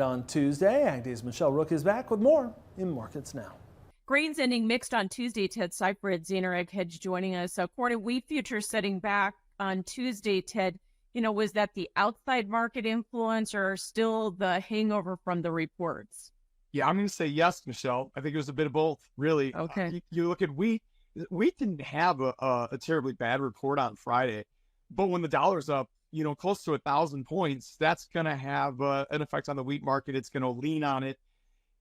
On Tuesday, AgDay's Michelle Rook is back with more in Markets Now. Grains ending mixed on Tuesday. Ted Seifried, Zaner Ag Hedge, joining us. Corn and wheat futures setting back on Tuesday. Ted, was that the outside market influence or still the hangover from the reports? Yeah, I'm going to say yes, Michelle. I think it was a bit of both, really. Okay. You look at wheat. Wheat didn't have a terribly bad report on Friday, but when the dollar's up, close to 1,000 points, that's going to have an effect on the wheat market. It's going to lean on it.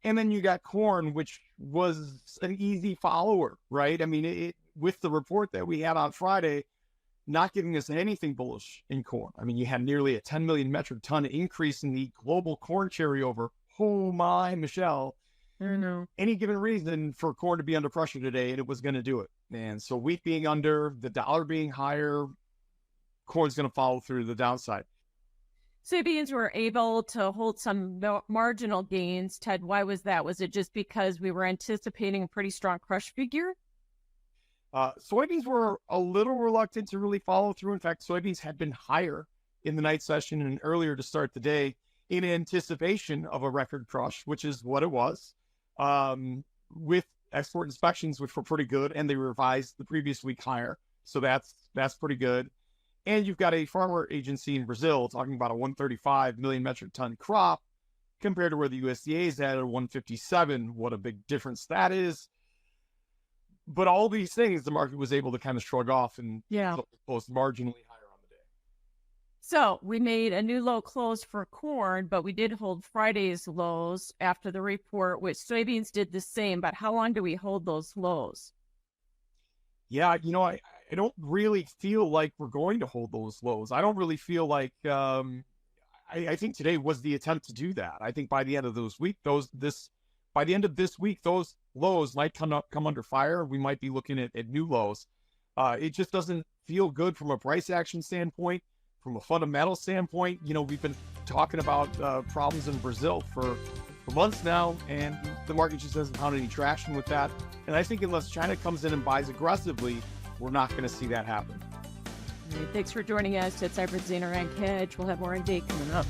And then you got corn, which was an easy follower, right? I mean, with the report that we had on Friday, not giving us anything bullish in corn. I mean, you had nearly a 10 million metric ton increase in the global corn carryover. Oh my, Michelle. I don't know. Any given reason for corn to be under pressure today, and it was going to do it. And so wheat being under, the dollar being higher, corn's going to follow through the downside. Soybeans were able to hold some marginal gains. Ted, why was that? Was it just because we were anticipating a pretty strong crush figure? Soybeans were a little reluctant to really follow through. In fact, soybeans had been higher in the night session and earlier to start the day in anticipation of a record crush, which is what it was, with export inspections, which were pretty good, and they revised the previous week higher. So that's pretty good. And you've got a farmer agency in Brazil talking about a 135 million metric ton crop compared to where the USDA is at 157. What a big difference that is. But all these things, the market was able to kind of shrug off and close marginally higher on the day. So we made a new low close for corn, but we did hold Friday's lows after the report, which soybeans did the same. But how long do we hold those lows? Yeah, I don't really feel like we're going to hold those lows. I don't really feel like I think today was the attempt to do that. I think by the end of this week, those lows might come under fire. We might be looking at new lows. It just doesn't feel good from a price action standpoint, from a fundamental standpoint. We've been talking about problems in Brazil for months now, and the market just hasn't found any traction with that. And I think unless China comes in and buys aggressively, we're not going to see that happen. Thanks for joining us at Seifried, Zaner Ag Hedge. We'll have more AgDay coming up.